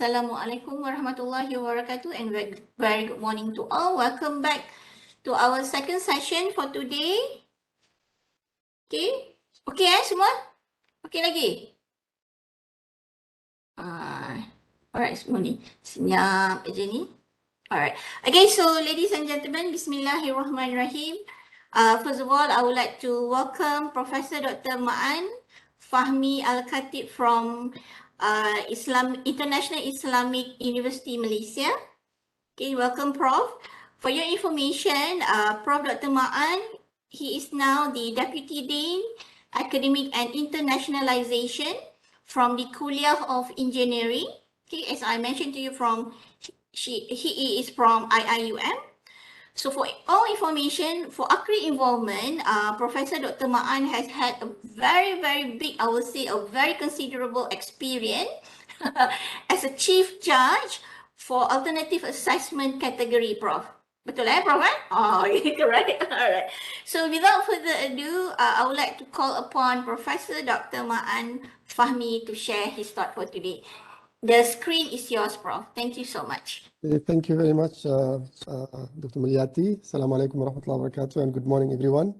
Assalamualaikum warahmatullahi wabarakatuh and very good morning to all. Welcome back to our second session for today. Okay semua? Okay lagi? Alright, semua ni senyap je ni. Alright. Okay, so ladies and gentlemen, Bismillahirrahmanirrahim. First of all, I would like to welcome Professor Dr. Ma'an Fahmi Al-Khatib from International Islamic University, Malaysia. Okay, welcome, Prof. For your information, Prof. Dr. Ma'an, he is now the Deputy Dean, Academic and Internationalization from the Kuliah of Engineering. Okay, as I mentioned to you, he is from UIAM. So for all information, for AKRI involvement, Professor Dr. Ma'an has had a very big, I would say, a very considerable experience as a Chief Judge for Alternative Assessment Category, Prof. Betul Prof? Oh, correct. Alright. So without further ado, I would like to call upon Professor Dr. Ma'an Fahmi to share his thought for today. The screen is yours, Prof. Thank you so much. Thank you very much, Dr. Mulyati. Assalamualaikum warahmatullahi wabarakatuh, and good morning, everyone.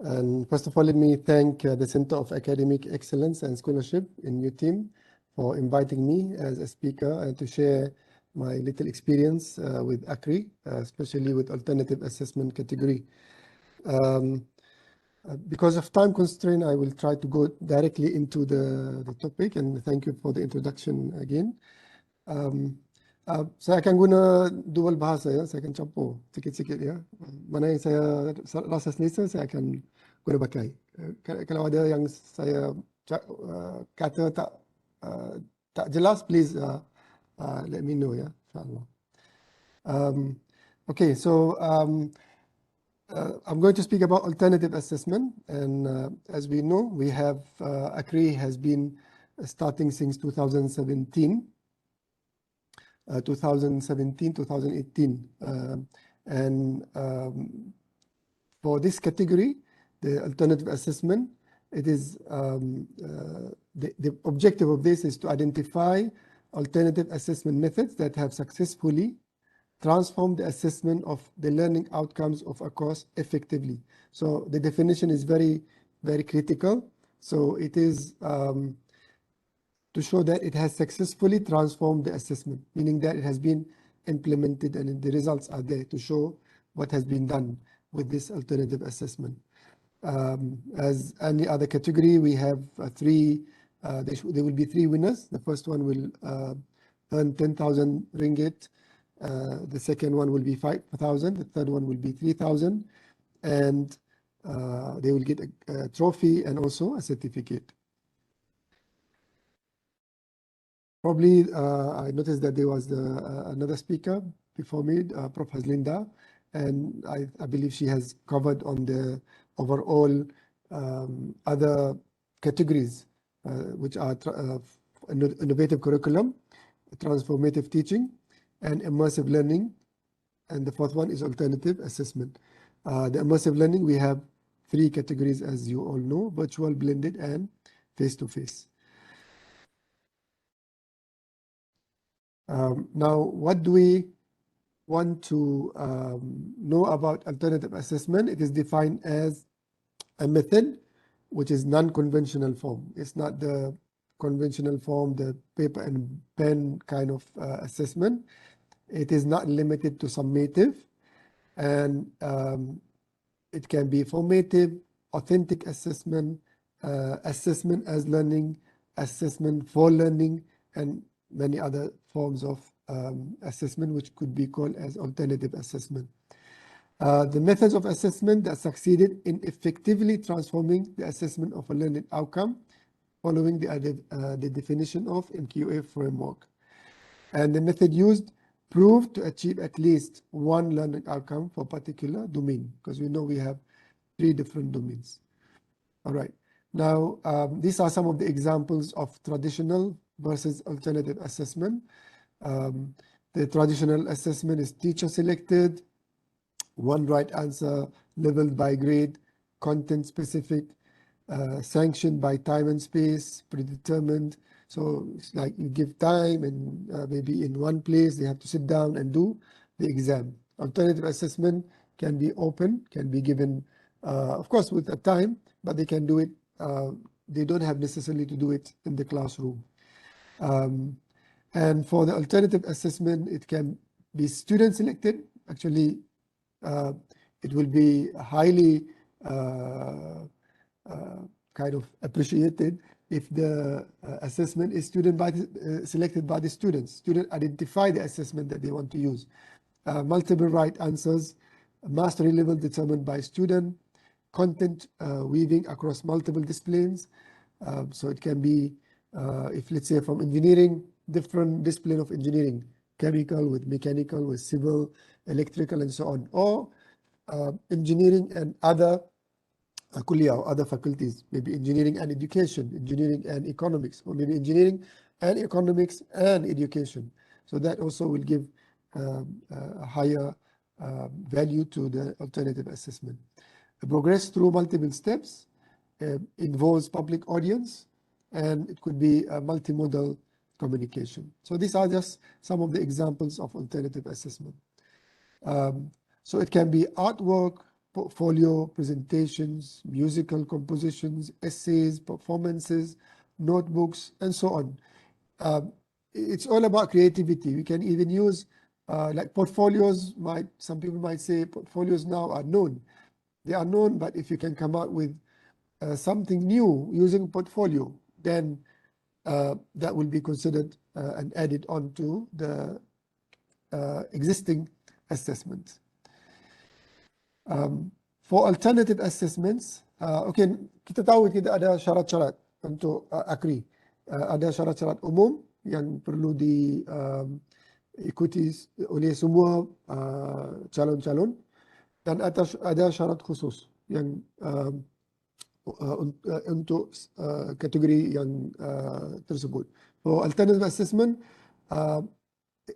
And first of all, let me thank the Center of Academic Excellence and Scholarship in UTIM for inviting me as a speaker and to share my little experience with AKRI, especially with alternative assessment category. Because of time constraint, I will try to go directly into the topic, and thank you for the introduction again. Saya akan guna dual bahasa ya, saya akan campur sikit-sikit ya. Mana yang saya rasa selesa, saya akan guna pakai. Kalau ada yang saya kata tak jelas, please let me know ya, insyaAllah. Okay, so I'm going to speak about alternative assessment, and as we know, we have AKRI has been starting since 2017, 2018, and for this category, the alternative assessment, it is the objective of this is to identify alternative assessment methods that have successfully transform the assessment of the learning outcomes of a course effectively. So the definition is very critical. So it is to show that it has successfully transformed the assessment, meaning that it has been implemented and the results are there to show what has been done with this alternative assessment. As any other category, we have there will be three winners. The first one will earn 10,000 ringgit. The second one will be 5,000, the third one will be 3,000, and they will get a trophy and also a certificate. Probably I noticed that there was another speaker before me, Prof. Linda, and I believe she has covered on the overall other categories, which are innovative curriculum, transformative teaching, and immersive learning, and the fourth one is alternative assessment. The immersive learning, we have three categories, as you all know: virtual, blended, and face-to-face. Now, what do we want to know about alternative assessment? It is defined as a method which is non-conventional form. It's not the conventional form, the paper and pen kind of assessment. It is not limited to summative, and it can be formative, authentic assessment, assessment as learning, assessment for learning, and many other forms of assessment which could be called as alternative assessment. The methods of assessment that succeeded in effectively transforming the assessment of a learning outcome following the definition of MQA framework. And the method used proved to achieve at least one learning outcome for a particular domain, because we know we have three different domains. All right. Now, these are some of the examples of traditional versus alternative assessment. The traditional assessment is teacher selected, one right answer, leveled by grade, content specific, sanctioned by time and space, predetermined, So it's like you give time, and maybe in one place they have to sit down and do the exam. Alternative assessment can be open, can be given, of course, with a time, but they can do it. They don't have necessarily to do it in the classroom. And for the alternative assessment, it can be student selected. Actually, it will be highly kind of appreciated if the assessment is selected by the students. Students identify the assessment that they want to use. Multiple right answers, mastery level determined by student, content weaving across multiple disciplines. So it can be, if let's say from engineering, different discipline of engineering, chemical with mechanical, with civil, electrical, and so on, or engineering and other kuliah or other faculties, maybe engineering and education, engineering and economics, or maybe engineering and economics and education. So that also will give a higher value to the alternative assessment. Progress through multiple steps involves public audience, and it could be a multimodal communication. So these are just some of the examples of alternative assessment. So it can be artwork, portfolio, presentations, musical compositions, essays, performances, notebooks, and so on. It's all about creativity. We can even use like portfolios. Some people might say portfolios now are known. They are known, but if you can come out with something new using portfolio, then that will be considered and added on to the existing assessments. For alternative assessments, okay, kita tahu kita ada syarat-syarat untuk AKRI. Ada syarat-syarat umum yang perlu diikuti oleh semua calon-calon, dan ada syarat khusus yang untuk kategori yang tersebut. For alternative assessment,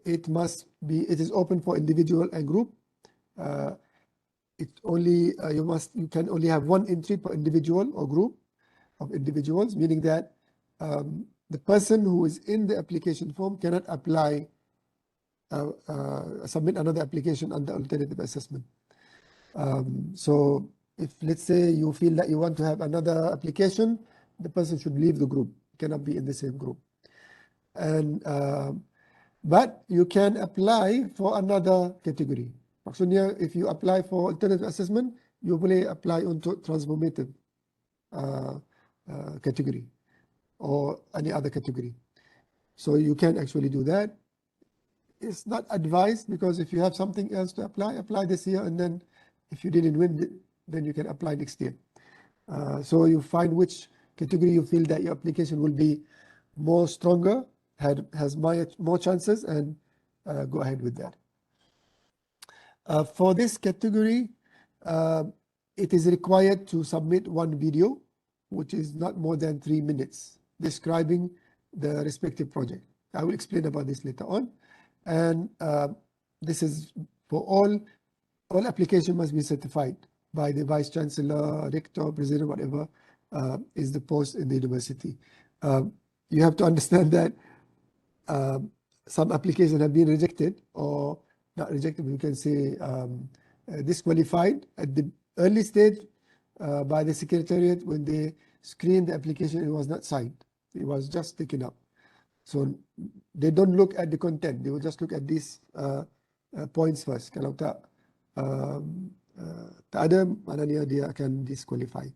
it is open for individual and group. You can only have one entry per individual or group of individuals, meaning that the person who is in the application form cannot apply, submit another application under alternative assessment. So if let's say you feel that you want to have another application, the person should leave the group, cannot be in the same group. And but you can apply for another category. Maksudnya, if you apply for alternative assessment, you boleh apply untuk transformative category or any other category. So you can actually do that. It's not advised, because if you have something else to apply this year, and then if you didn't win, then you can apply next year. So you find which category you feel that your application will be more stronger, has more chances, and go ahead with that. For this category, it is required to submit one video, which is not more than 3 minutes, describing the respective project. I will explain about this later on. And this is for all application must be certified by the Vice Chancellor, Rector, President, whatever is the post in the university. You have to understand that some applications have been rejected, or not rejected, we can say disqualified at the early stage by the Secretariat. When they screened the application, it was not signed. It was just taken up. So they don't look at the content. They will just look at these points first. Kalau tak ada, maknanya dia akan disqualify.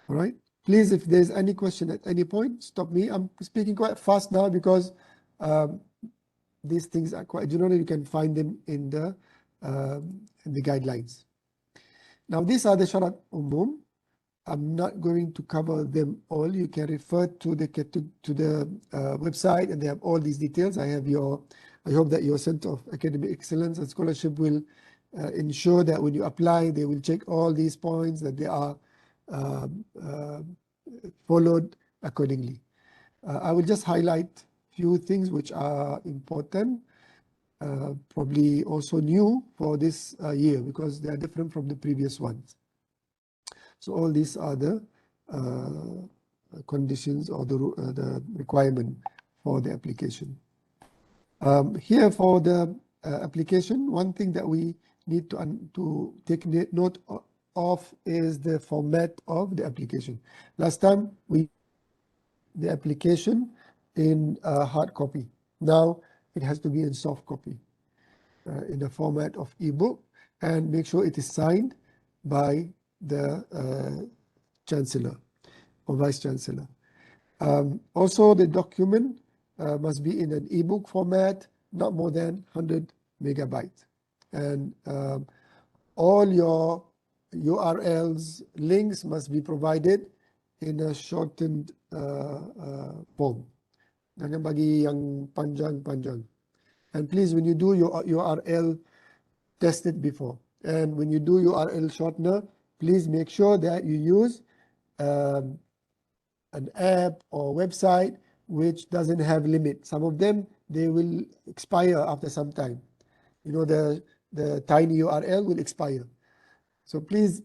All right. Please, if there's any question at any point, stop me. I'm speaking quite fast now because these things are quite general. You can find them in the guidelines. Now, these are the syarat umum. I'm not going to cover them all. You can refer to the website, and they have all these details. I hope that your Center of Academic Excellence and Scholarship will ensure that when you apply, they will check all these points, that they are followed accordingly. I will just highlight few things which are important, probably also new for this year, because they are different from the previous ones. So all these are the conditions or the requirement for the application. Here for the application, one thing that we need to take note of is the format of the application. Last time we the application in hard copy. Now it has to be in soft copy in the format of ebook, and make sure it is signed by the Chancellor or Vice Chancellor. Also, the document must be in an ebook format, not more than 100 megabytes. And all your URLs, links must be provided in a shortened form. Jangan bagi yang panjang-panjang. And please, when you do your URL, test it before. And when you do URL shortener, please make sure that you use an app or website which doesn't have limit. Some of them, they will expire after some time. You know, the tiny URL will expire. So please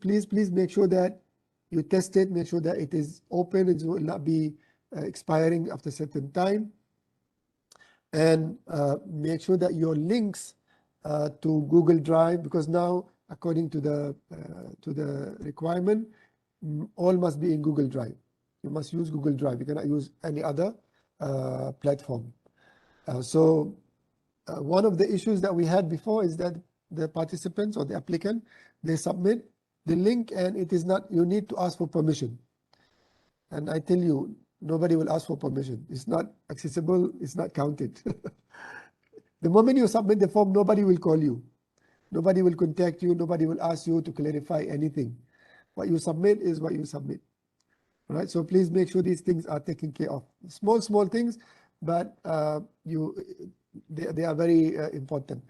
make sure that you test it, make sure that it is open, it will not be expiring after a certain time. And make sure that your links to Google Drive, because now according to the requirement, all must be in Google Drive. You must use Google Drive. You cannot use any other platform. So one of the issues that we had before is that the participants or the applicant, they submit the link and it is not, you need to ask for permission. And I tell you, nobody will ask for permission. It's not accessible, it's not counted. The moment you submit the form, nobody will call you. Nobody will contact you, nobody will ask you to clarify anything. What you submit is what you submit. Right? So please make sure these things are taken care of. Small things, but they are very important.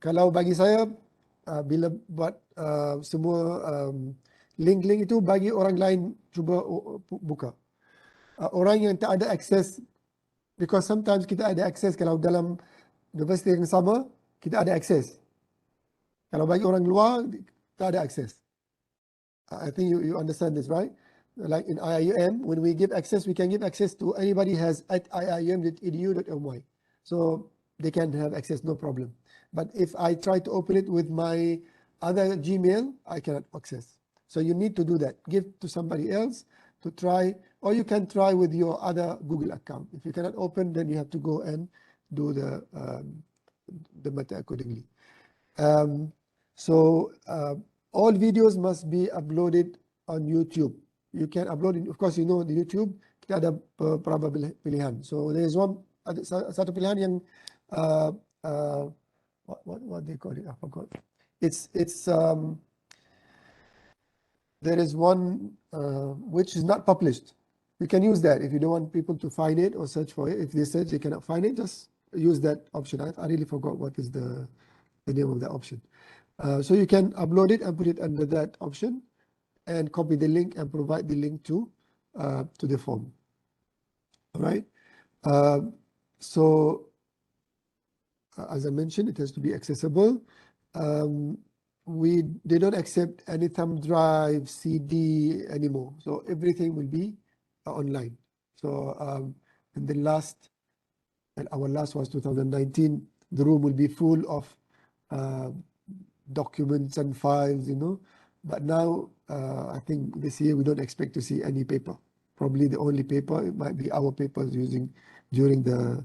Kalau bagi saya, bila buat semua link-link itu, bagi orang lain cuba buka. Orang yang tak ada akses, because sometimes kita ada akses kalau dalam universiti yang sama, kita ada akses. Kalau bagi orang luar, tak ada akses. I think you understand this, right? Like in UIAM, when we give access, we can give access to anybody has at uiam.edu.my. So they can have access, no problem. But if I try to open it with my other Gmail, I cannot access. So you need to do that. Give to somebody else to try, or you can try with your other Google account. If you cannot open, then you have to go and do the matter accordingly. So all videos must be uploaded on YouTube. You can upload it, of course, you know, the YouTube, kita ada beberapa pilihan. So there is one, satu pilihan yang, what they call it, I forgot. There is one which is not published. You can use that if you don't want people to find it or search for it. If they search, they cannot find it, just use that option. I really forgot what is the name of the option. So you can upload it and put it under that option and copy the link and provide the link to the form. All right. So as I mentioned, it has to be accessible. They don't accept any thumb drive, CD anymore. So everything will be online. So in the last, and our last was 2019, the room will be full of documents and files, you know. But now, I think this year we don't expect to see any paper. Probably the only paper, it might be our papers using during the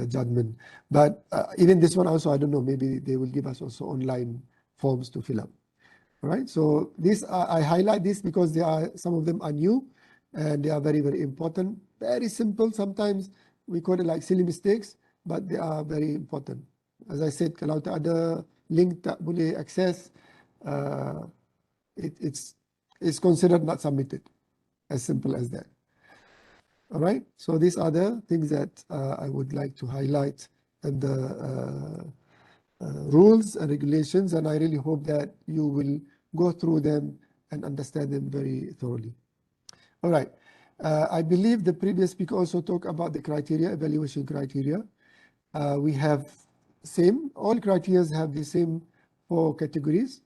judgment. But even this one also, I don't know, maybe they will give us also online forms to fill up. All right, so this I highlight this because some of them are new and they are very, very important. Very simple. Sometimes we call it like silly mistakes, but they are very important. As I said, kalau tak ada link tak boleh access, it's considered not submitted. As simple as that. All right, so these are the things that I would like to highlight and the rules and regulations, and I really hope that you will go through them and understand them very thoroughly. All right, I believe the previous speaker also talked about the criteria, evaluation criteria. We have all criteria have the same 4 categories: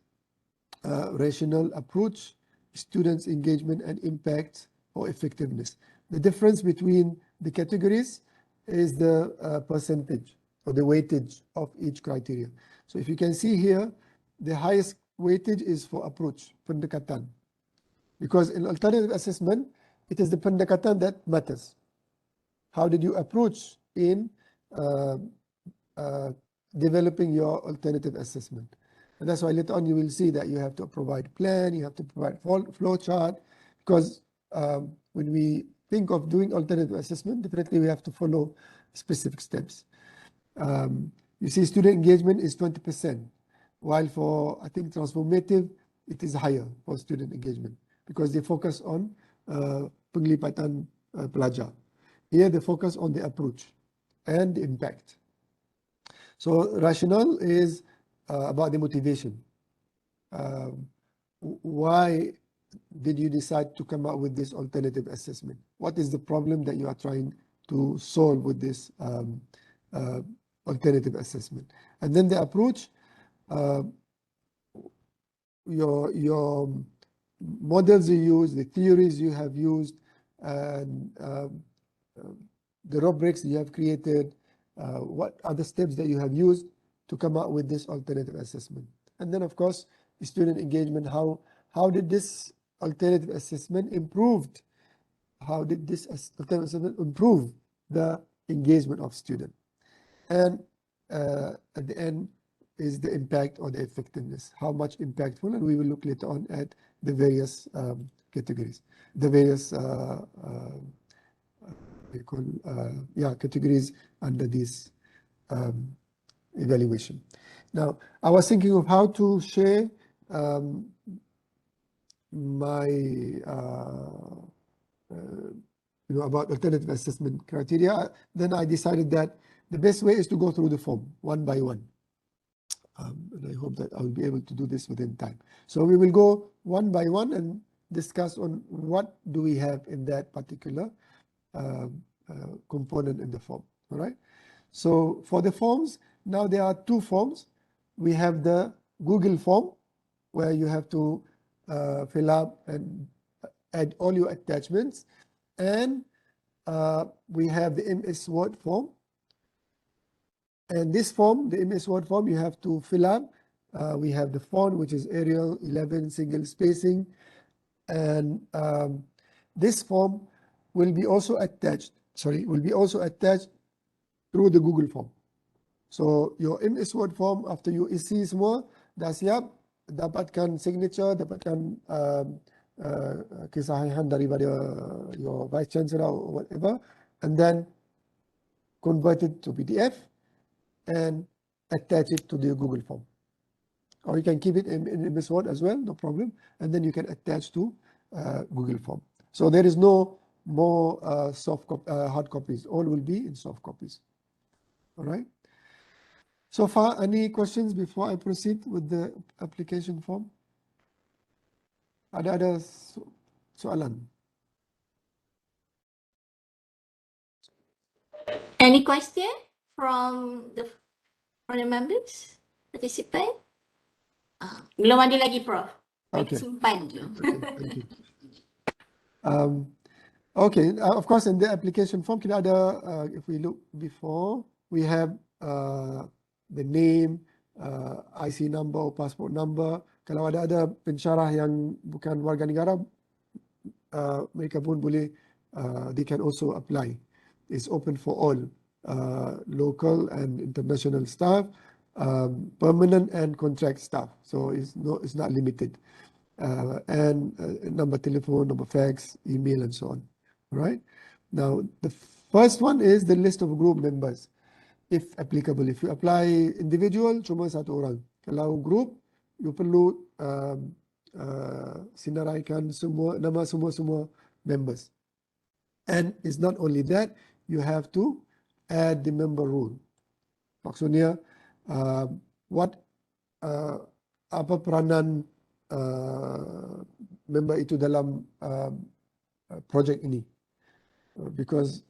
rational approach, students' engagement and impact, or effectiveness. The difference between the categories is the percentage or the weightage of each criteria. So if you can see here, the highest weightage is for approach, pendekatan. Because in alternative assessment, it is the pendekatan that matters. How did you approach in developing your alternative assessment? And that's why later on you will see that you have to provide plan, you have to provide flow chart, because when we think of doing alternative assessment, definitely we have to follow specific steps. You see student engagement is 20%, while for, I think, transformative, it is higher for student engagement because they focus on penglipatan pelajar. Here they focus on the approach and the impact. So rationale is about the motivation. Why did you decide to come up with this alternative assessment? What is the problem that you are trying to solve with this alternative assessment? And then the approach, your models you use, the theories you have used, and the rubrics you have created, what are the steps that you have used to come up with this alternative assessment? And then, of course, student engagement, how did this alternative assessment improved? How did this alternative assessment improve the engagement of student? And at the end is the impact or the effectiveness, how much impactful, and we will look later on at the various categories, the various categories under this evaluation. Now, I was thinking of how to share my about alternative assessment criteria. Then I decided that the best way is to go through the form one by one. And I hope that I will be able to do this within time. So we will go one by one and discuss on what do we have in that particular component in the form. All right. So for the forms, now there are two forms. We have the Google form where you have to fill up and add all your attachments. And we have the MS Word form. And this form, the MS Word form, you have to fill up. We have the font, which is Arial 11 single spacing. And this form will be also attached, through the Google form. So your MS Word form, after you isi semua, dah siap, dapatkan signature, dapatkan kesahihan daripada your Vice Chancellor or whatever, and then convert it to PDF and attach it to the Google form. Or you can keep it in MS Word as well, no problem. And then you can attach to Google form. So there is no more hard copies. All will be in soft copies. All right. So far, any questions before I proceed with the application form? Ada soalan? Any question from the members, participant? Belum ada lagi, Prof. Okay. Simpan je. Okay, thank you. Okay, of course, in the application form, kita ada, if we look before, we have the name, IC number or passport number. Kalau ada pensyarah yang bukan warga negara, mereka pun boleh, they can also apply. It's open for all, local and international staff, permanent and contract staff. So it's not limited. And number telephone, number fax, email, and so on. Right? Now, the first one is the list of group members, if applicable. If you apply individual, cuma satu orang. Kalau group, you perlu sinaraikan nama semua members. And it's not only that, you have to add the member rule. Maksudnya, apa peranan member itu dalam project ini, because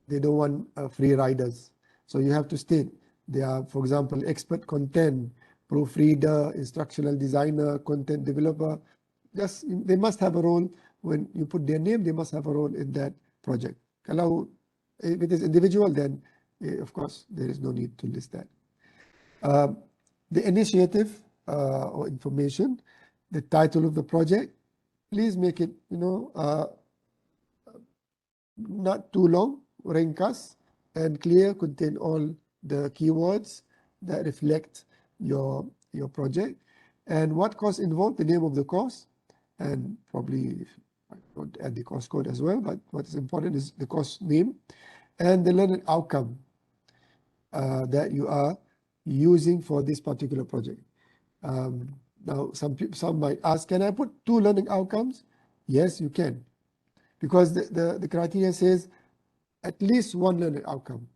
they don't want free riders. So you have to state they are, for example, expert content, proofreader, instructional designer, content developer. Just they must have a role when you put their name, they must have a role in that project. Kalau if it is individual, then of course there is no need to list that. The initiative or information, the title of the project, please make it, not too long, ringkas and clear, contain all the keywords that reflect your project, and what course involved, the name of the course, and probably I don't add the course code as well, but what is important is the course name and the learning outcome that you are using for this particular project. Now, some might ask, can I put 2 learning outcomes? Yes, you can, because the criteria says at least 1 learning outcome.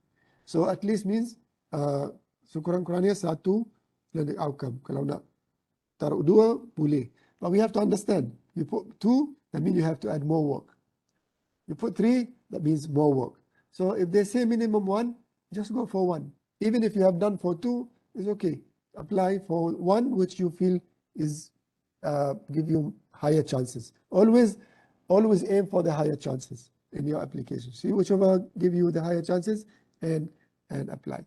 So at least means sekurang-kurangnya 1 learning outcome. Kalau nak taruh 2, boleh. But we have to understand, you put 2, that means you have to add more work. You put 3, that means more work. So if they say minimum 1, just go for 1. Even if you have done for 2, it's okay. Apply for 1 which you feel is give you higher chances. Always aim for the higher chances in your application. See whichever give you the higher chances and apply.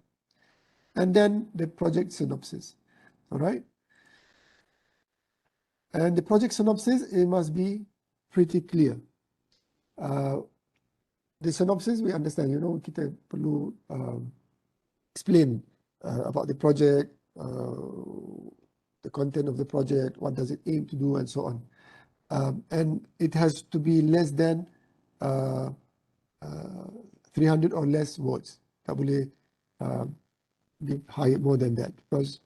And then the project synopsis. All right. And the project synopsis, it must be pretty clear. The synopsis, we understand, kita perlu explain about the project, the content of the project, what does it aim to do, and so on. And it has to be less than 300 or less words. Tak boleh be more than that, because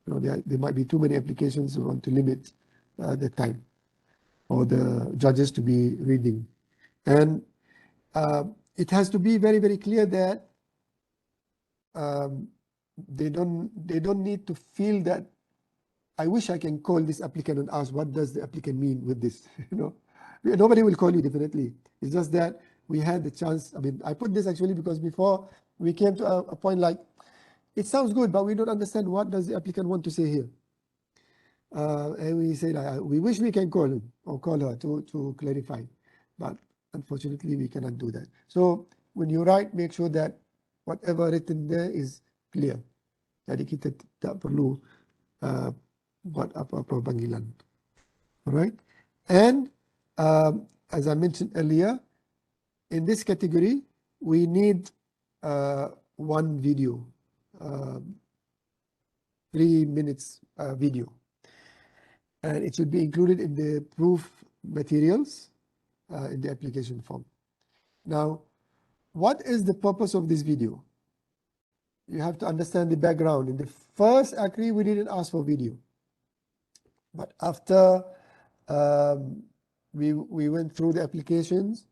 there might be too many applications who want to limit the time or the judges to be reading. And it has to be very, very clear that they don't need to feel that I wish I can call this applicant and ask what does the applicant mean with this. Nobody will call you, definitely. It's just that we had the chance. I mean, I put this actually because before we came to a point like, it sounds good, but we don't understand what does the applicant want to say here. And we say like, we wish we can call him or call her to clarify, but unfortunately we cannot do that. So when you write, make sure that whatever written there is clear. Jadi kita tak perlu buat apa-apa panggilan. Alright? And as I mentioned earlier, in this category, we need 1 video, 3 minutes video. And it should be included in the proof materials in the application form. Now, what is the purpose of this video? You have to understand the background. In the first AKRI, we didn't ask for video. But after we went through the applications,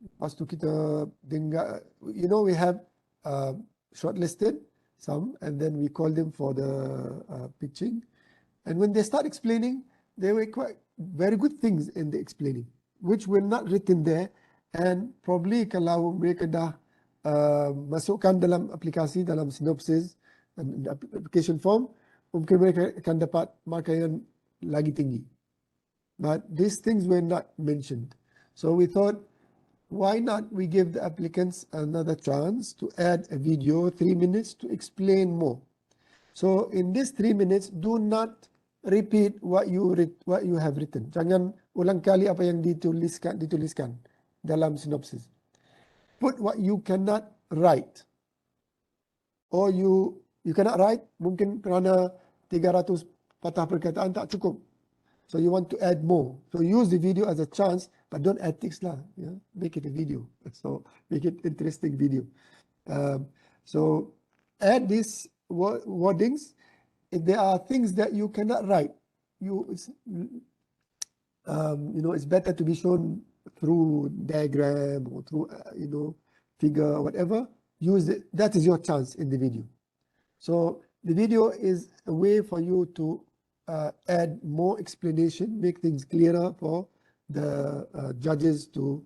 lepas tu kita dengar, we have shortlisted some, and then we call them for the pitching. And when they start explaining, they were quite very good things in the explaining, which were not written there. And probably kalau mereka dah masukkan dalam aplikasi, dalam synopsis dan application form, mungkin mereka akan dapat markah yang lagi tinggi. But these things were not mentioned. So we thought, why not we give the applicants another chance to add a video, 3 minutes, to explain more. So in this 3 minutes, do not repeat what you have written. Jangan ulang kali apa yang dituliskan dalam synopsis. Put what you cannot write. Or you cannot write, mungkin kerana 300 patah perkataan tak cukup. So you want to add more. So use the video as a chance, but don't add text lah. Yeah? Make it a video. So make it interesting video. So add these wordings. If there are things that you cannot write, it's better to be shown through diagram or through figure or whatever. Use it. That is your chance in the video. So the video is a way for you to add more explanation, make things clearer for the judges to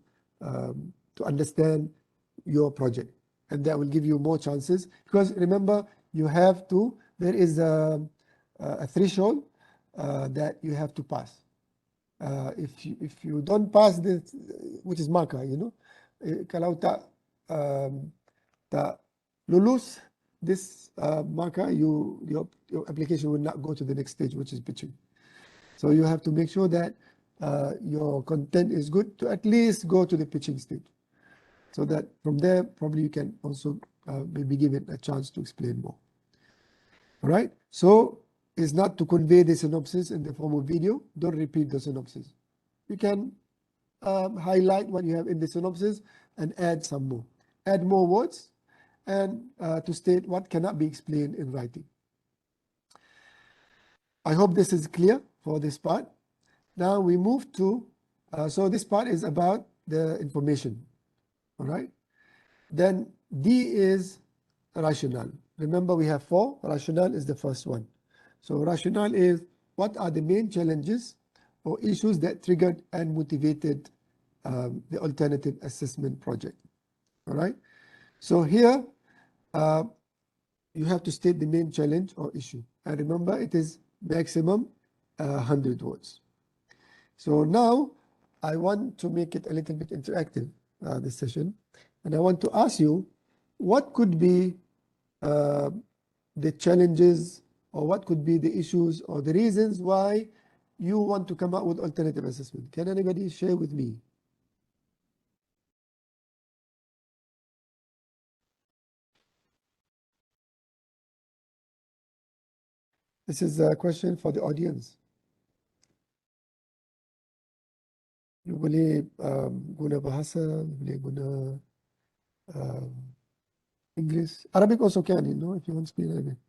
understand your project, and that will give you more chances. Because remember, there is a threshold that you have to pass. If you don't pass this, which is marker, kalau tak lulus this marker, your application will not go to the next stage, which is pitching. So you have to make sure that your content is good to at least go to the pitching stage. So that from there, probably you can also maybe give it a chance to explain more. All right. So it's not to convey the synopsis in the form of video. Don't repeat the synopsis. You can highlight what you have in the synopsis and add some more. Add more words and to state what cannot be explained in writing. I hope this is clear for this part. Now we move to, so this part is about the information. All right. Then D is rationale. Remember, we have 4. Rationale is the first one. So rationale is what are the main challenges or issues that triggered and motivated the alternative assessment project. All right. So here you have to state the main challenge or issue. And remember, it is maximum 100 words. So now I want to make it a little bit interactive, this session. And I want to ask you, what could be the challenges or what could be the issues or the reasons why you want to come up with alternative assessment? Can anybody share with me? This is a question for the audience. You boleh guna bahasa, you boleh guna English. Arabic also can, if you want to speak Arabic.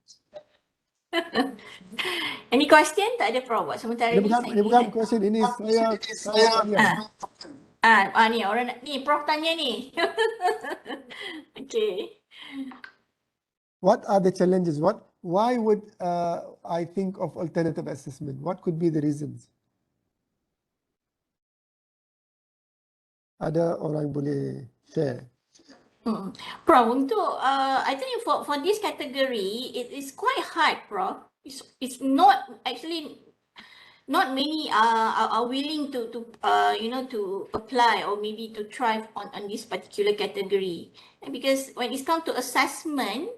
Any question? Tak ada, Prof. Buat sementara Ini ni bukan, saya ini bukan lihat. question, ini saya tanya. Ni orang ni Prof tanya ni. Okay. What are the challenges? Why would I think of alternative assessment? What could be the reasons? Ada orang boleh share? Prof, untuk I think for this category, it is quite hard, Prof. It's not actually. Not many are willing to apply or maybe to try on this particular category, and because when it's come to assessment,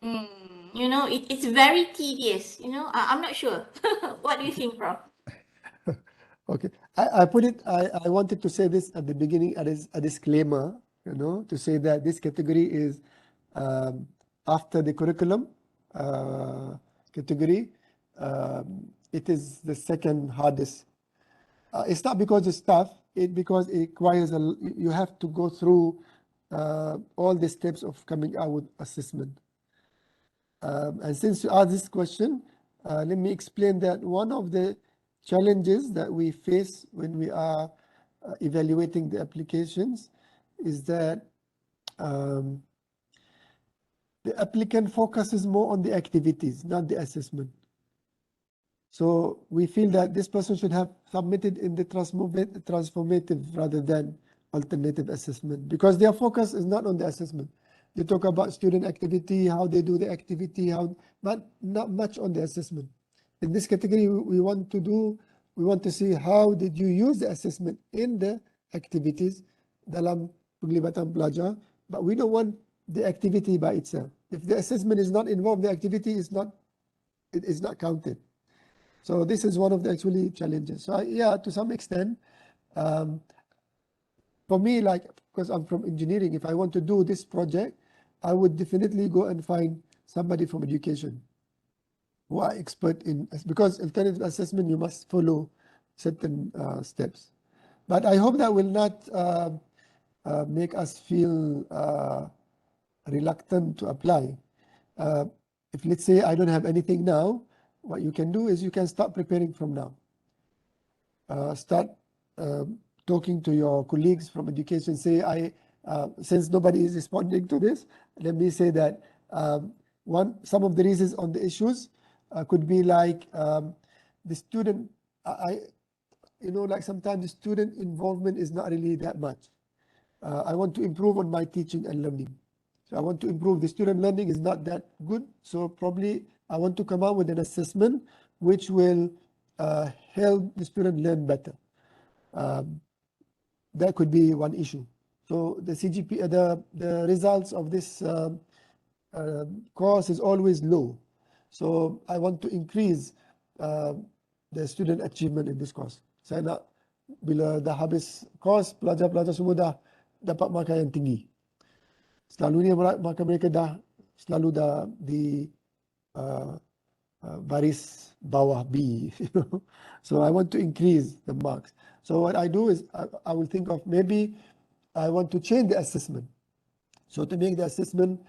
it's very tedious. I'm not sure. What do you think, Prof? Okay, I put it. I wanted to say this at the beginning as a disclaimer. To say that this category is after the curriculum category. It is the second hardest. It's not because it's tough, because it requires you have to go through all the steps of coming out with assessment. And since you asked this question, let me explain that one of the challenges that we face when we are evaluating the applications is that the applicant focuses more on the activities, not the assessment. So we feel that this person should have submitted in the transformative rather than alternative assessment, because their focus is not on the assessment. They talk about student activity, how they do the activity, but not much on the assessment. In this category, we want to see how did you use the assessment in the activities dalam penglibatan pelajar, but we don't want the activity by itself. If the assessment is not involved, the activity is not counted. So this is one of the actually challenges. So yeah, to some extent, for me, because I'm from engineering, if I want to do this project, I would definitely go and find somebody from education who are expert in, because alternative assessment, you must follow certain steps. But I hope that will not make us feel reluctant to apply. If let's say I don't have anything now, what you can do is you can start preparing from now. Start talking to your colleagues from education. Say, since nobody is responding to this, let me say that some of the reasons on the issues could be like the student. Like sometimes the student involvement is not really that much. I want to improve on my teaching and learning. So I want to improve. The student learning is not that good. So probably I want to come out with an assessment which will help the student learn better. That could be one issue. So the CGP, the results of this course is always low. So I want to increase the student achievement in this course. Saya nak bila dah habis course, pelajar-pelajar semua dah dapat markah yang tinggi. Selalunya markah mereka dah selalu dah di baris bawah B. So I want to increase the marks. So what I do is I will think of maybe I want to change the assessment. So to make the assessment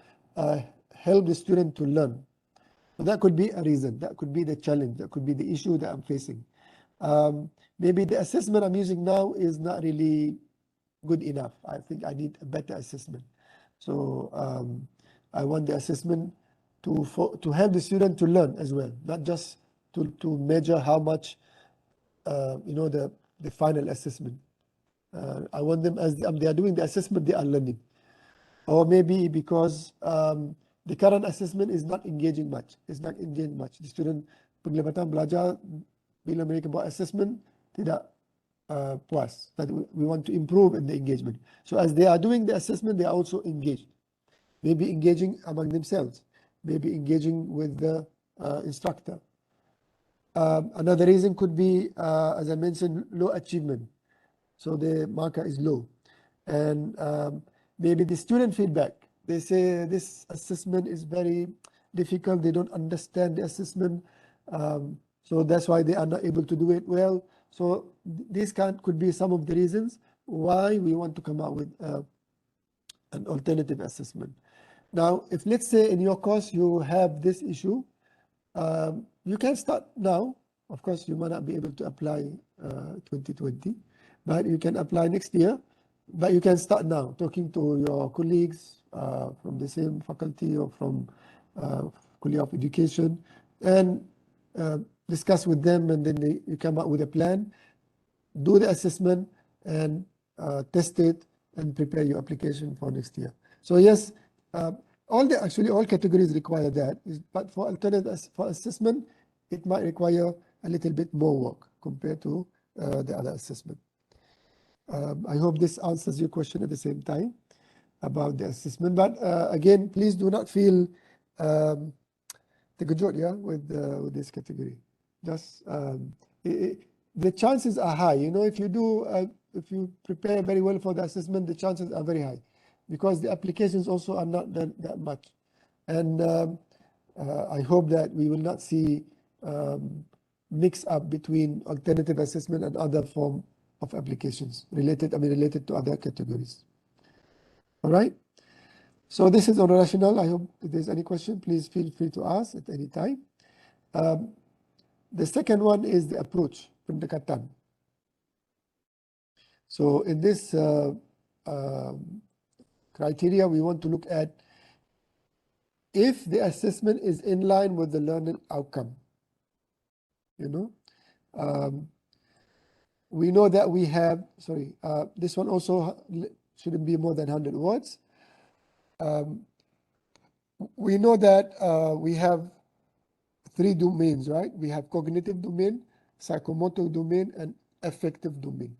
help the student to learn. So that could be a reason. That could be the challenge. That could be the issue that I'm facing. Maybe the assessment I'm using now is not really good enough. I think I need a better assessment. So I want the assessment to help the student to learn as well, not just to measure how much the final assessment. I want them as they are doing the assessment, they are learning. Or maybe because the current assessment is not engaging much. It's not engaging much. The student penglibatan belajar bila mereka buat assessment tidak puas. That we want to improve in the engagement. So as they are doing the assessment, they are also engaged. Maybe engaging among themselves. Maybe engaging with the instructor. Another reason could be, as I mentioned, low achievement. So the marker is low. And maybe the student feedback. They say this assessment is very difficult. They don't understand the assessment. So that's why they are not able to do it well. So this could be some of the reasons why we want to come out with an alternative assessment. Now, if let's say in your course you have this issue, you can start now. Of course, you might not be able to apply 2020, but you can apply next year. But you can start now, talking to your colleagues from the same faculty or from College of Education, and discuss with them, and then you come up with a plan, do the assessment, and test it, and prepare your application for next year. So yes, all categories require that, but for alternative for assessment, it might require a little bit more work compared to the other assessment. I hope this answers your question at the same time about the assessment. But again, please do not feel terkejut, with this category. Just the chances are high. If you prepare very well for the assessment, the chances are very high, because the applications also are not that much. And I hope that we will not see mix up between alternative assessment and other form of applications related to other categories. All right. So this is on rationale. I hope if there's any question, please feel free to ask at any time. The second one is the approach, pendekatan. So in this criteria, we want to look at if the assessment is in line with the learning outcome. We know that we have, this one also shouldn't be more than 100 words. We know that we have 3 domains, right? We have cognitive domain, psychomotor domain, and affective domain.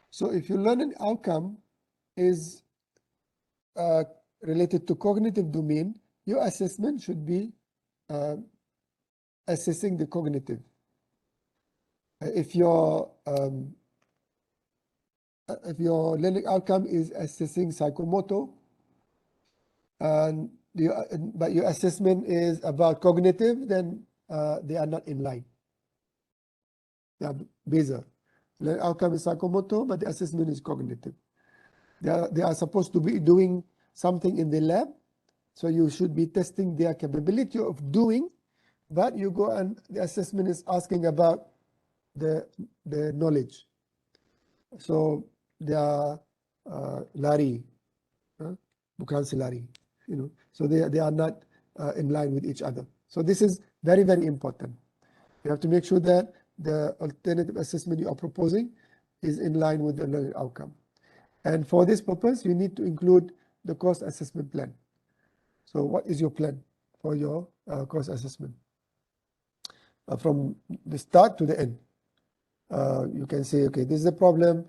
So if your learning outcome is related to cognitive domain, your assessment should be assessing the cognitive. If your learning outcome is assessing psychomotor, but your assessment is about cognitive, then they are not in line. They are beza. Learning outcome is psychomotor, but the assessment is cognitive. They are supposed to be doing something in the lab, so you should be testing their capability of doing, but you go and the assessment is asking about the knowledge. So they are lari, bukan selari, so they are not in line with each other. So this is very, very important. You have to make sure that the alternative assessment you are proposing is in line with the learning outcome. And for this purpose, you need to include the course assessment plan. So what is your plan for your course assessment? from the start to the end. You can say, okay, this is the problem.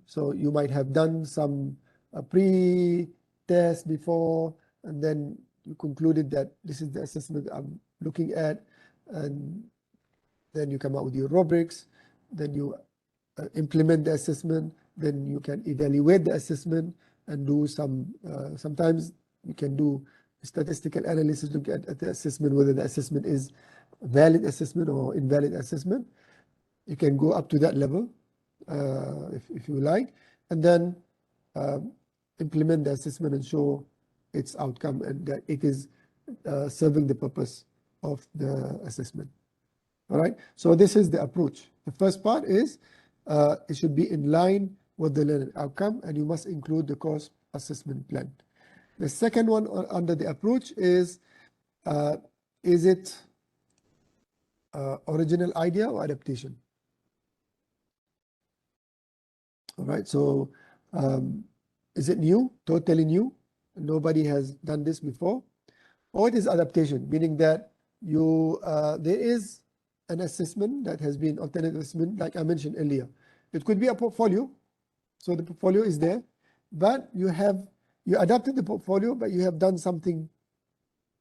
So you might have done some pre-test before, and then you concluded that this is the assessment I'm looking at, and then you come out with your rubrics, then you implement the assessment, then you can evaluate the assessment and do some, sometimes you can do statistical analysis, look at the assessment, whether the assessment is valid assessment or invalid assessment. You can go up to that level if you like, and then implement the assessment and show its outcome and that it is serving the purpose of the assessment. All right, so this is the approach. The first part is it should be in line with the learning outcome, and you must include the course assessment plan. The second one under the approach is it original idea or adaptation? All right, so is it new, totally new? Nobody has done this before. Or it is adaptation, meaning that there is an assessment that has been alternative assessment, like I mentioned earlier. It could be a portfolio, so the portfolio is there, but you adapted the portfolio, but you have done something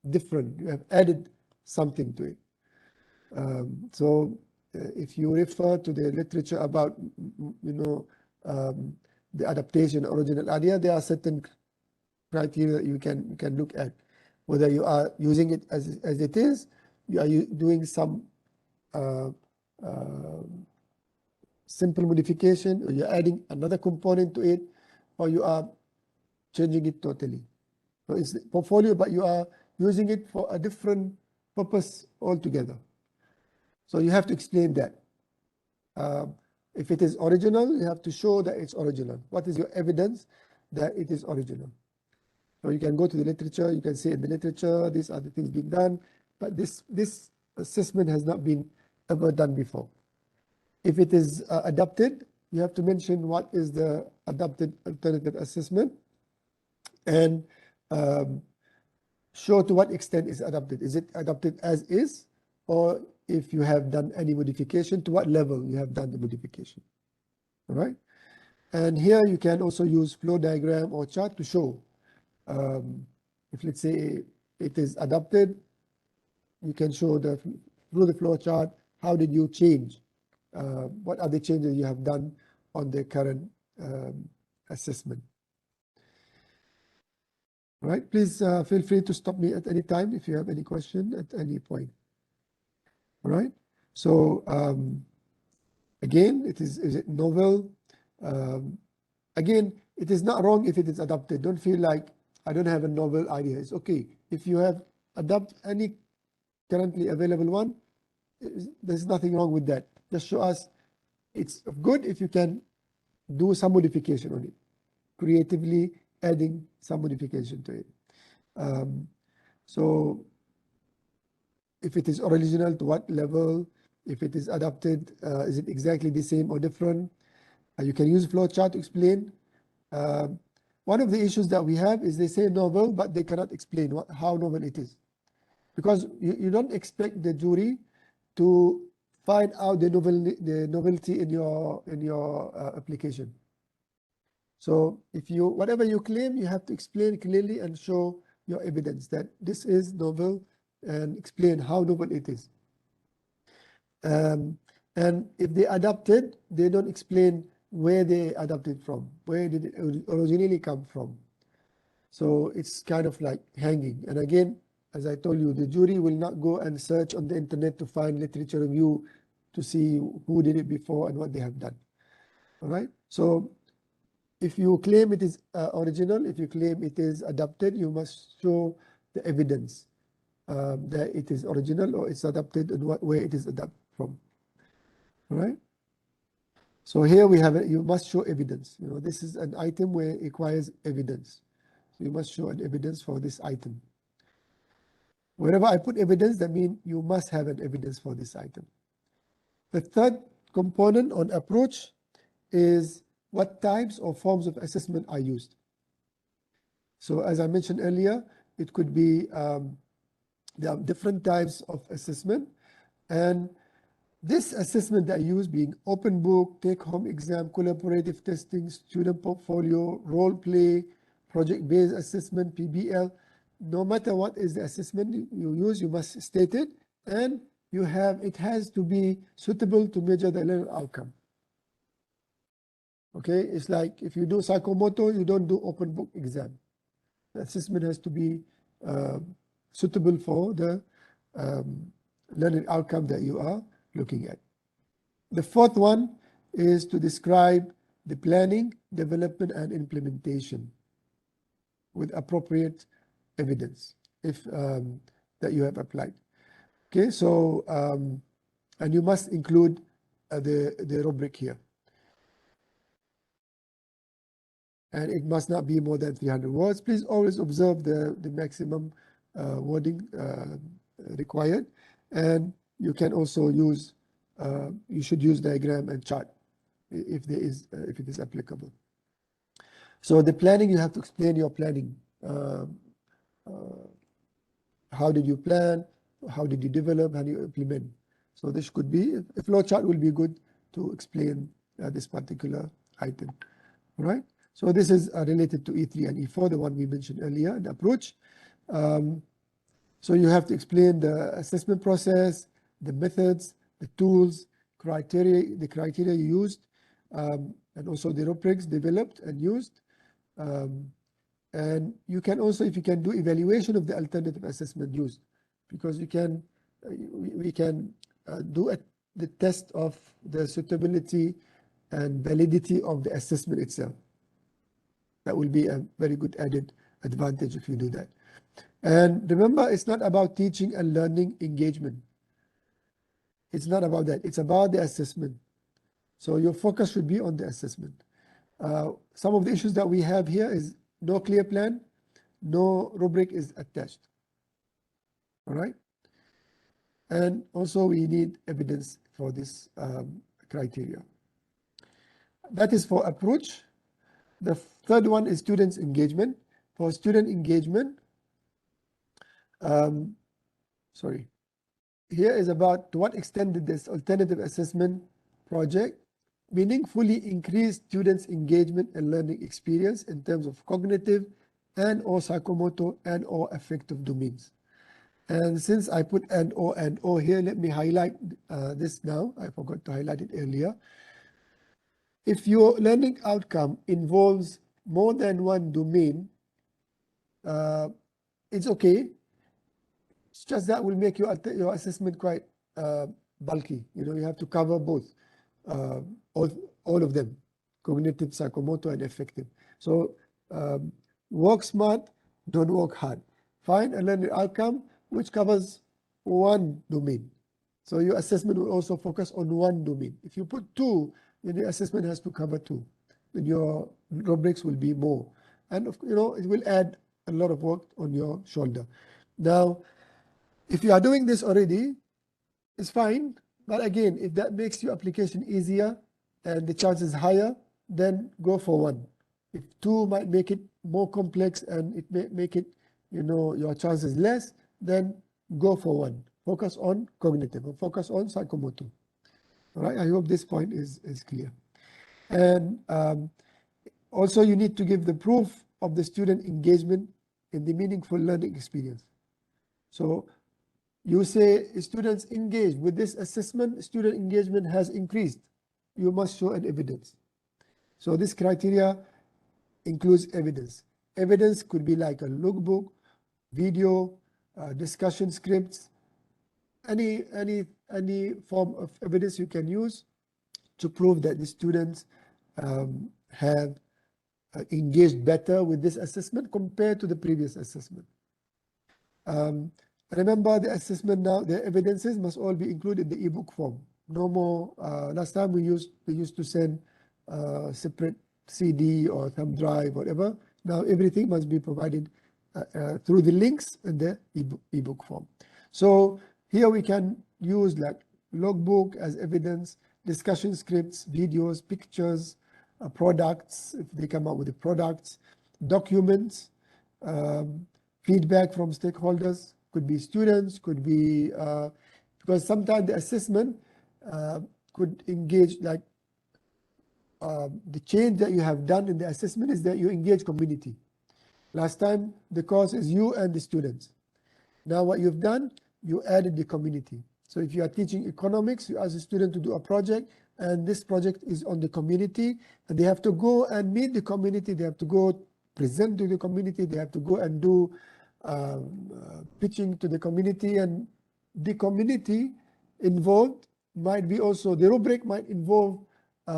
different. You have added something to it. So if you refer to the literature about, the adaptation, original idea, there are certain criteria that you can look at, whether you are using it as it is, you are doing some simple modification, or you're adding another component to it, or you are changing it totally. So it's the portfolio, but you are using it for a different purpose altogether. So you have to explain that. If it is original, you have to show that it's original. What is your evidence that it is original? So you can go to the literature, you can say in the literature, these are the things being done, but this assessment has not been ever done before. If it is adapted, you have to mention what is the adapted alternative assessment and show to what extent is adapted. Is it adapted as is, or if you have done any modification, to what level you have done the modification. All right. And here you can also use flow diagram or chart to show. If let's say it is adapted, you can show through the flow chart, how did you change? What are the changes you have done on the current assessment? All right, please feel free to stop me at any time if you have any question at any point. All right, so again, is it novel? Again, it is not wrong if it is adapted. Don't feel like I don't have a novel idea. It's okay. If you have adopted any currently available one, there's nothing wrong with that. Just show us it's good if you can do some modification on it, creatively adding some modification to it. So if it is original, to what level? If it is adapted, is it exactly the same or different? You can use flowchart to explain. One of the issues that we have is they say novel, but they cannot explain how novel it is. Because you don't expect the jury to find out the novelty in your application. So if whatever you claim, you have to explain clearly and show your evidence that this is novel and explain how novel it is. And if they adapted, they don't explain where they adapted from, where did it originally come from. So it's kind of like hanging. And again, as I told you, the jury will not go and search on the internet to find literature review to see who did it before and what they have done. All right. So if you claim it is original, if you claim it is adapted, you must show the evidence that it is original or it's adapted and where it is adapted from. All right. So here we have it. You must show evidence. This is an item where it requires evidence. So you must show an evidence for this item. Wherever I put evidence, that means you must have an evidence for this item. The third component on approach is what types or forms of assessment are used. So as I mentioned earlier, it could be there are different types of assessment. And this assessment that I use being open book, take-home exam, collaborative testing, student portfolio, role play, project-based assessment, PBL, no matter what is the assessment you use, you must state it, and it has to be suitable to measure the learning outcome. Okay, it's like if you do psychomotor, you don't do open book exam. The assessment has to be suitable for the learning outcome that you are looking at. The fourth one is to describe the planning, development, and implementation with appropriate evidence if that you have applied. Okay, so and you must include the rubric here. And it must not be more than 300 words. Please always observe the maximum wording required. And you can also use, you should use diagram and chart if it is applicable. So the planning, you have to explain your planning. How did you plan? How did you develop? How do you implement? So this could be, a flow chart will be good to explain this particular item, right? So this is related to E3 and E4, the one we mentioned earlier, the approach. So you have to explain the assessment process, the methods, the tools, the criteria you used, and also the rubrics developed and used. And you can also, if you can do evaluation of the alternative assessment used, because we can do the test of the suitability and validity of the assessment itself. That will be a very good added advantage if you do that. And remember, it's not about teaching and learning engagement. It's not about that. It's about the assessment. So your focus should be on the assessment. Some of the issues that we have here is no clear plan, no rubric is attached. All right. And also we need evidence for this criteria. That is for approach. The third one is students' engagement. For student engagement, here is about to what extent did this alternative assessment project meaningfully increase students' engagement and learning experience in terms of cognitive and or psychomotor and or affective domains. And since I put and or here, let me highlight this now. I forgot to highlight it earlier. If your learning outcome involves more than one domain, it's okay. It's just that will make your assessment quite bulky. You know, you have to cover both, all of them, cognitive, psychomotor, and affective. So work smart, don't work hard. Find a learning outcome which covers one domain. So your assessment will also focus on one domain. If you put two, then the assessment has to cover two. Then your rubrics will be more. And you know, it will add a lot of work on your shoulder. Now, if you are doing this already, it's fine. But again, if that makes your application easier and the chance is higher, then go for one. If two might make it more complex and it may make it, you know, your chances less, then go for one. Focus on cognitive or focus on psychomotor. All right, I hope this point is clear. And also you need to give the proof of the student engagement in the meaningful learning experience. So you say students engaged with this assessment, student engagement has increased. You must show an evidence. So this criteria includes evidence. Evidence could be like a lookbook, video, discussion scripts, any form of evidence you can use to prove that the students have engaged better with this assessment compared to the previous assessment. Remember the assessment now, the evidences must all be included in the ebook form. No more, last time we used to send separate CD or thumb drive, whatever. Now everything must be provided through the links in the ebook form. So here we can use like logbook as evidence, discussion scripts, videos, pictures, products, if they come up with the products, documents, feedback from stakeholders, could be students, could be because sometimes the assessment could engage, like the change that you have done in the assessment is that you engage community. Last time the course is you and the students. Now what you've done, you added the community. So if you are teaching economics, you ask the student to do a project, and this project is on the community, and they have to go and meet the community, they have to go present to the community, they have to go and do pitching to the community, and the community involved might be also, the rubric might involve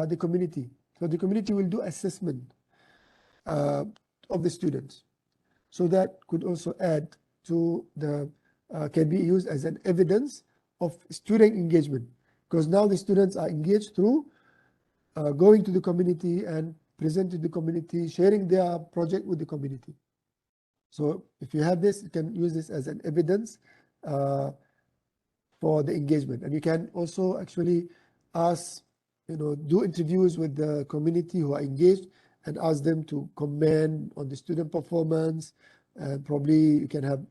the community. So the community will do assessment of the students. So that could also add to the, can be used as an evidence of student engagement, because now the students are engaged through going to the community and presenting to the community, sharing their project with the community. So if you have this, you can use this as an evidence for the engagement. And you can also actually ask, do interviews with the community who are engaged and ask them to comment on the student performance. And probably you can have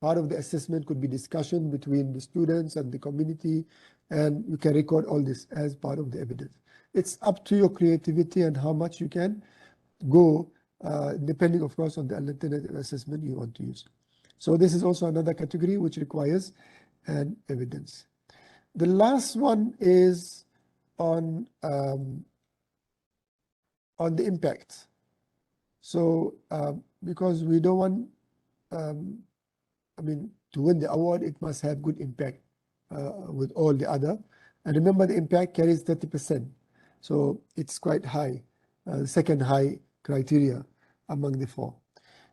part of the assessment could be discussion between the students and the community, and you can record all this as part of the evidence. It's up to your creativity and how much you can go, depending, of course, on the alternative assessment you want to use. So this is also another category which requires an evidence. The last one is on the impact. So because we don't want, to win the award, it must have good impact with all the other. And remember, the impact carries 30%. So it's quite high, second high criteria among the four.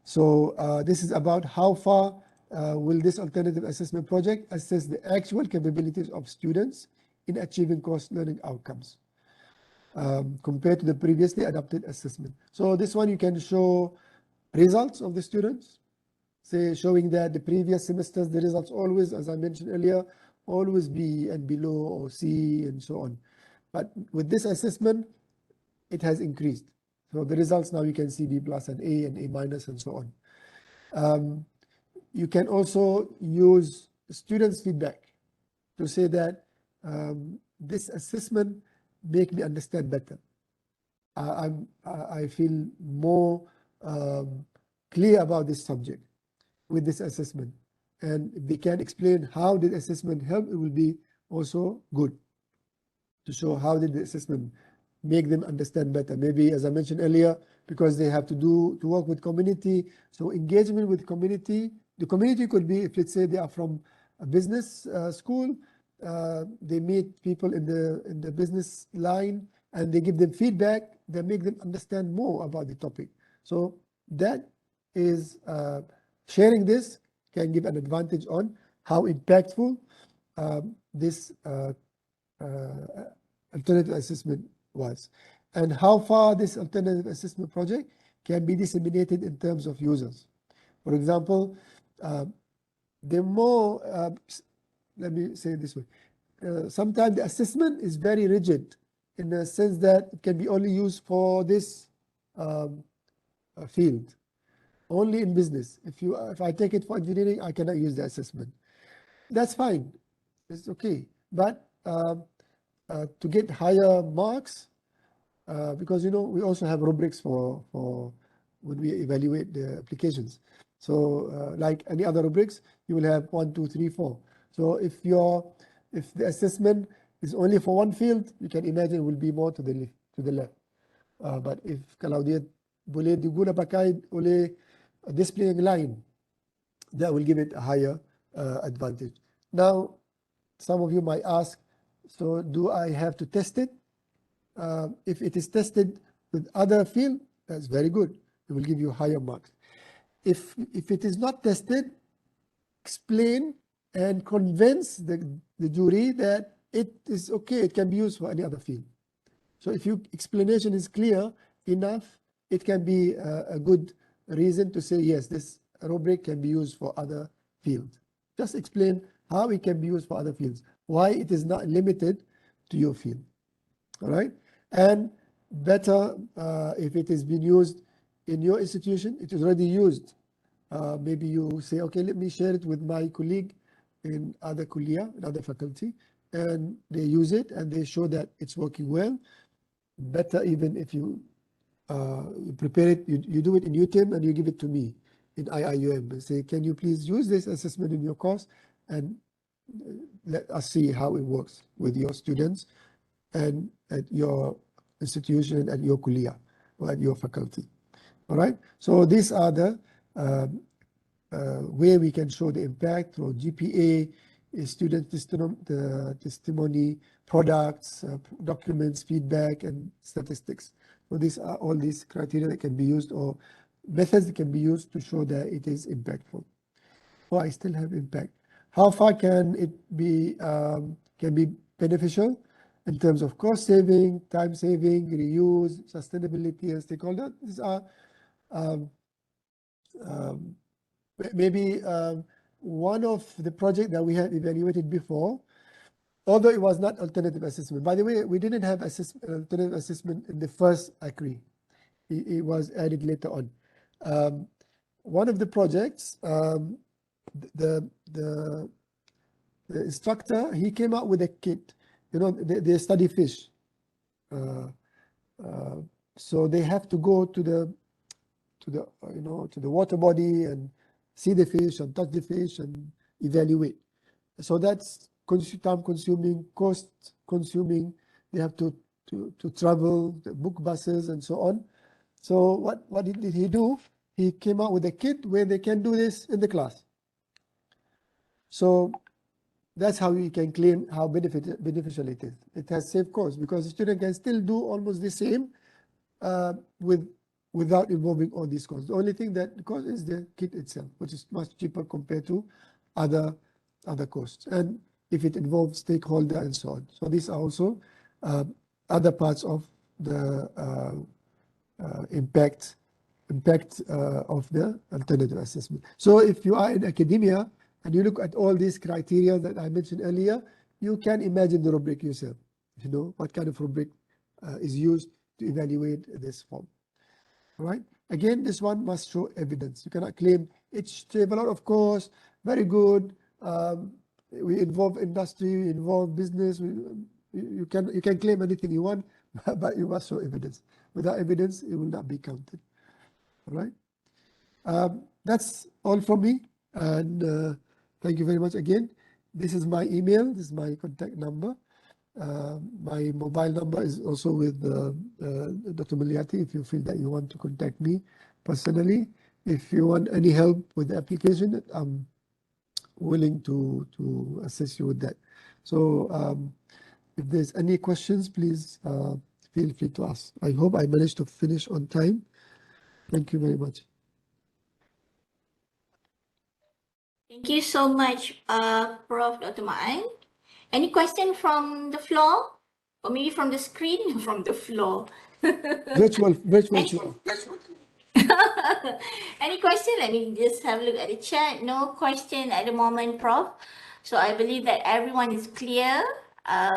So this is about how far will this alternative assessment project assess the actual capabilities of students in achieving course learning outcomes compared to the previously adopted assessment. So this one you can show results of the students, say showing that the previous semesters, the results always, as I mentioned earlier, always B and below or C and so on. But with this assessment, it has increased. So the results now you can see B plus and A minus and so on. You can also use students' feedback to say that this assessment make me understand better. I feel more clear about this subject with this assessment. And if they can explain how did assessment help, it will be also good to show how did the assessment make them understand better. Maybe, as I mentioned earlier, because they have to work with community. So engagement with community, the community could be, if let's say they are from a business school, they meet people in the business line and they give them feedback that make them understand more about the topic. So that is sharing this can give an advantage on how impactful this alternative assessment was, and how far this alternative assessment project can be disseminated in terms of users. For example, the more, let me say it this way, sometimes the assessment is very rigid in the sense that it can be only used for this field, only in business. If I take it for engineering, I cannot use the assessment. That's fine, it's okay. But to get higher marks, because we also have rubrics for when we evaluate the applications. So like any other rubrics, you will have 1, 2, 3, 4. So if the assessment is only for one field, you can imagine it will be more to the left. But if kalau dia boleh diguna pakai oleh displaying line, that will give it a higher advantage. Now, some of you might ask, so do I have to test it? If it is tested with other field, that's very good. It will give you higher marks. If it is not tested, explain and convince the jury that it is okay, it can be used for any other field. So if your explanation is clear enough, it can be a good reason to say, yes, this rubric can be used for other fields. Just explain how it can be used for other fields, why it is not limited to your field. All right. And better if it is being used in your institution, it is already used. Maybe you say, okay, let me share it with my colleague in other kuliah, in other faculty, and they use it and they show that it's working well. Better even if you prepare it, you do it in UTIM and you give it to me in IIUM and say, can you please use this assessment in your course and let us see how it works with your students and at your institution, at your kuliah or at your faculty. All right. So these are the way we can show the impact through GPA, student testimony, products, documents, feedback, and statistics. So these are all these criteria that can be used or methods that can be used to show that it is impactful. Oh, I still have impact. How far can it be beneficial in terms of cost saving, time saving, reuse, sustainability, and stakeholder? These are maybe one of the projects that we had evaluated before, although it was not alternative assessment. By the way, we didn't have alternative assessment in the first AKRI. It was added later on. One of the projects, the instructor, he came out with a kit. You know, they study fish. So they have to go to the water body and see the fish and touch the fish and evaluate. So that's time consuming, cost consuming. They have to travel, book buses and so on. So what did he do? He came out with a kit where they can do this in the class. So that's how we can claim how beneficial it is. It has saved costs because the student can still do almost the same without involving all these costs. The only thing that costs is the kit itself, which is much cheaper compared to other costs. And if it involves stakeholder and so on. So these are also other parts of the impact of the alternative assessment. So if you are in academia and you look at all these criteria that I mentioned earlier, you can imagine the rubric yourself. You know what kind of rubric is used to evaluate this form. All right. Again, this one must show evidence. You cannot claim it saved a lot of cost, very good. We involve industry, we involve business. You can claim anything you want, but you must show evidence. Without evidence, it will not be counted. All right. That's all from me. And thank you very much again. This is my email. This is my contact number. My mobile number is also with Dr. Mulyati if you feel that you want to contact me personally. If you want any help with the application, I'm willing to assist you with that. So if there's any questions, please feel free to ask. I hope I managed to finish on time. Thank you very much. Thank you so much, Prof. Dr. Ma'an. Any question from the floor? Or maybe from the screen? From the floor. Virtual. Any question? Let me just have a look at the chat. No question at the moment, Prof. So I believe that everyone is clear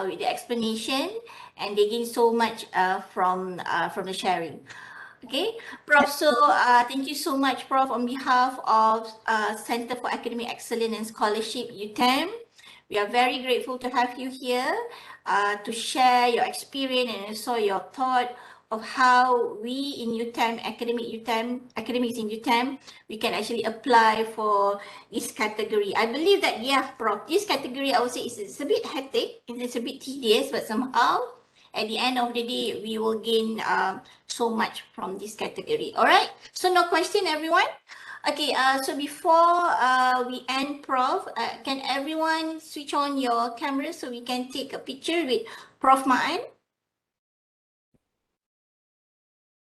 with the explanation and they gain so much from the sharing. Okay, Prof. So thank you so much, Prof. On behalf of Center for Academic Excellence and Scholarship, UTAM. We are very grateful to have you here to share your experience and also your thought of how we in UTAM, academics in UTAM, we can actually apply for this category. I believe that, yeah, Prof, this category, I would say it's a bit hectic, it's a bit tedious, but somehow at the end of the day, we will gain so much from this category. All right, so no question, everyone? Okay, so before we end, Prof, can everyone switch on your camera so we can take a picture with Prof Ma'an?